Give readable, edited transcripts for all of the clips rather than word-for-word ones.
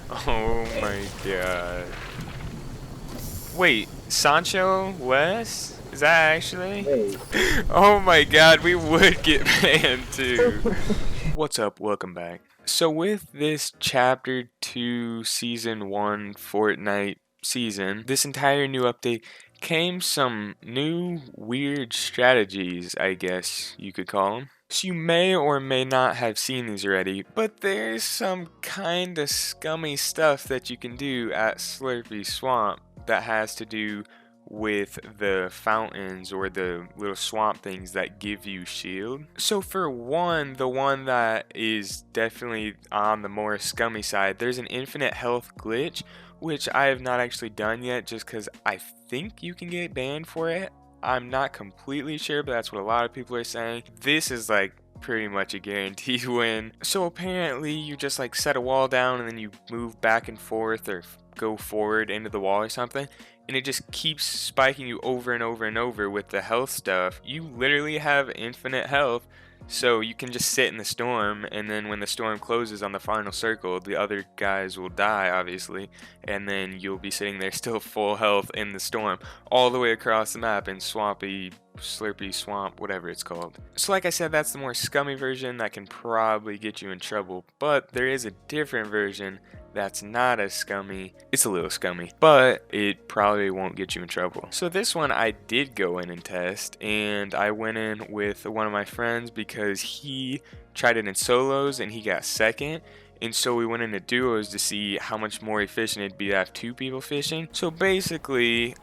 Oh my god. Wait, Sancho West? Is that actually? Wait. Oh my god, we would get banned too. What's up? Welcome back. So with this chapter 2 season 1 Fortnite season, this entire new update came some new weird strategies, I guess you could call them. So you may or may not have seen these already, but there's some kinda scummy stuff that you can do at Slurpy Swamp that has to do with the fountains or the little swamp things that give you shield. So for one, the one that is definitely on the more scummy side, there's an infinite health glitch, which I have not actually done yet just because I think you can get banned for it. I'm not completely sure, but that's what a lot of people are saying. This is like pretty much a guaranteed win. So apparently you just like set a wall down and then you move back and forth or go forward into the wall or something, and it just keeps spiking you over and over and over with the health stuff. You literally have infinite health, so you can just sit in the storm, and then when the storm closes on the final circle, the other guys will die, obviously, and then you'll be sitting there still full health in the storm, all the way across the map in swampy, slurpy swamp, whatever it's called. So like I said, that's the more scummy version that can probably get you in trouble, but there is a different version that's not as scummy. It's a little scummy, but it probably won't get you in trouble. So this one I did go in and test, and I went in with one of my friends because he tried it in solos and he got second. And so we went into duos to see how much more efficient it'd be to have two people fishing. So basically,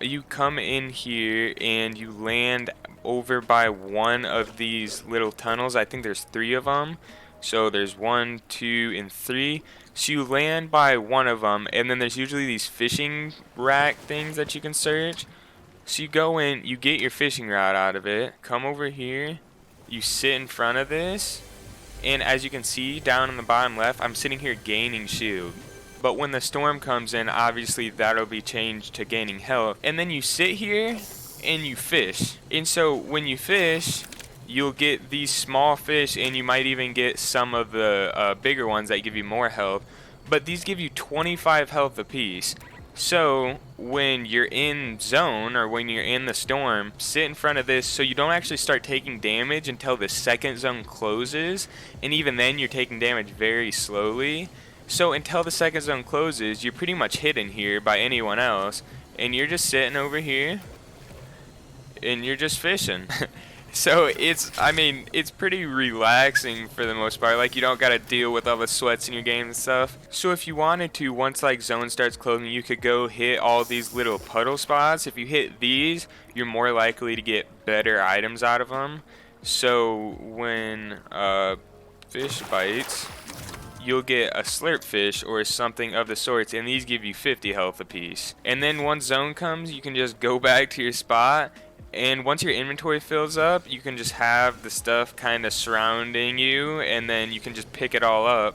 you come in here and you land over by one of these little tunnels. I think there's 3 of them. So there's 1, 2, and 3. So you land by one of them, and then there's usually these fishing rack things that you can search. So you go in, you get your fishing rod out of it, come over here, you sit in front of this, and as you can see down in the bottom left, I'm sitting here gaining shield. But when the storm comes in, obviously that'll be changed to gaining health. And then you sit here and you fish. And so when you fish, you'll get these small fish, and you might even get some of the bigger ones that give you more health. But these give you 25 health apiece. So when you're in zone or when you're in the storm, sit in front of this so you don't actually start taking damage until the second zone closes, and even then you're taking damage very slowly. So until the second zone closes, you're pretty much hidden here by anyone else, and you're just sitting over here and you're just fishing. So it's pretty relaxing for the most part. Like, you don't gotta deal with all the sweats in your game and stuff. So if you wanted to, once like zone starts closing, you could go hit all these little puddle spots. If you hit these, you're more likely to get better items out of them. So when fish bites, you'll get a slurp fish or something of the sorts, and these give you 50 health apiece. And then once zone comes, you can just go back to your spot, and once your inventory fills up, you can just have the stuff kind of surrounding you, and then you can just pick it all up.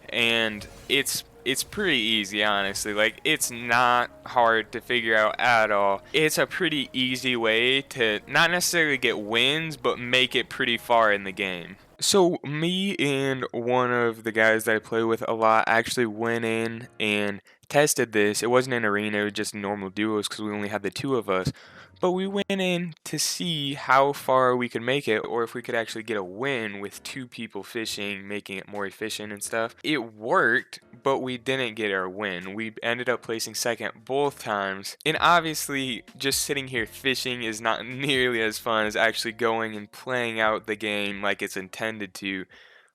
And it's pretty easy, honestly. Like, it's not hard to figure out at all. It's a pretty easy way to not necessarily get wins, but make it pretty far in the game. So me and one of the guys that I play with a lot actually went in and tested this. It wasn't an arena, it was just normal duos because we only had the 2 of us. But we went in to see how far we could make it, or if we could actually get a win with 2 people fishing, making it more efficient and stuff. It worked, but we didn't get our win. We ended up placing second both times. And obviously, just sitting here fishing is not nearly as fun as actually going and playing out the game like it's intended to.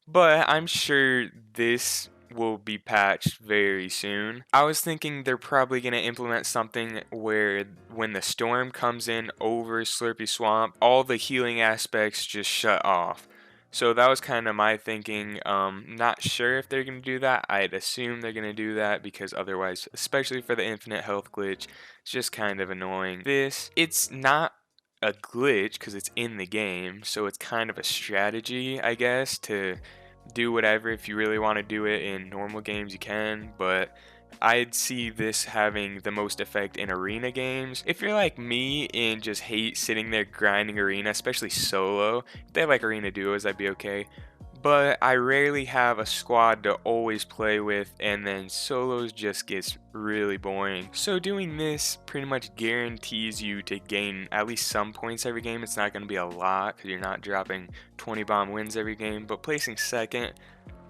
But I'm sure this will be patched very soon. I was thinking they're probably going to implement something where when the storm comes in over Slurpy Swamp, all the healing aspects just shut off. So that was kind of my thinking. Not sure if they're going to do that. I'd assume they're going to do that because otherwise, especially for the infinite health glitch, it's just kind of annoying. It's not a glitch because it's in the game, so it's kind of a strategy, I guess, to do whatever. If you really want to do it in normal games, you can, but I'd see this having the most effect in arena games. If you're like me and just hate sitting there grinding arena, especially solo, if they have like arena duos, that'd be okay. but I rarely have a squad to always play with, and then solos just gets really boring. So doing this pretty much guarantees you to gain at least some points every game. It's not going to be a lot because you're not dropping 20 bomb wins every game, but placing second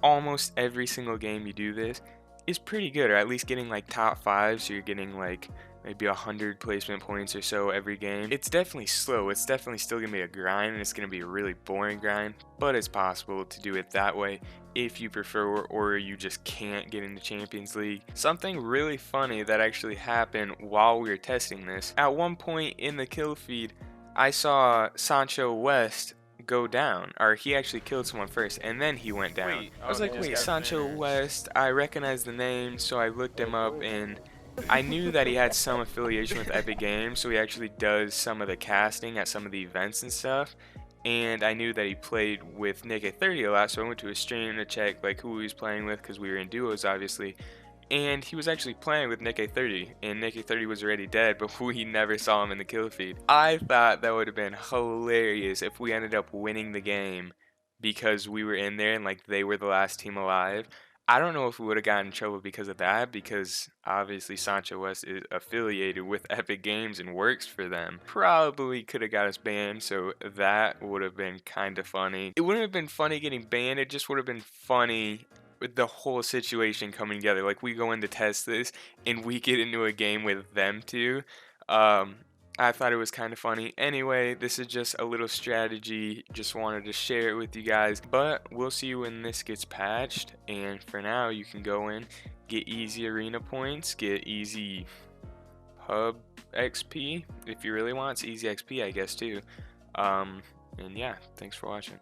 almost every single game you do this is pretty good, or at least getting like top 5, so you're getting like maybe 100 placement points or so every game. It's definitely slow, it's definitely still gonna be a grind, and it's gonna be a really boring grind, but it's possible to do it that way if you prefer, or you just can't get into Champions League. Something really funny that actually happened while we were testing this, at one point in the kill feed I saw Sancho West go down, or he actually killed someone first and then he went down. I was like, wait, Sancho West, I recognized the name, so I looked him up, and I knew that he had some affiliation with Epic Games, so he actually does some of the casting at some of the events and stuff, and I knew that he played with Nick 30 a lot, so I went to his stream to check like who he was playing with, because we were in duos obviously, and he was actually playing with Nick 30, and Nick 30 was already dead, but we never saw him in the kill feed. I thought that would have been hilarious if we ended up winning the game because we were in there and like they were the last team alive. I don't know if we would have gotten in trouble because of that, because obviously Sancho West is affiliated with Epic Games and works for them. Probably could have got us banned, so that would have been kind of funny. It wouldn't have been funny getting banned, it just would have been funny with the whole situation coming together. Like, we go in to test this and we get into a game with them two. I thought it was kind of funny. Anyway, this is just a little strategy, just wanted to share it with you guys, but we'll see when this gets patched. And for now, you can go in, get easy arena points, get easy hub XP if you really want. It's easy XP, I guess, too. And yeah, thanks for watching.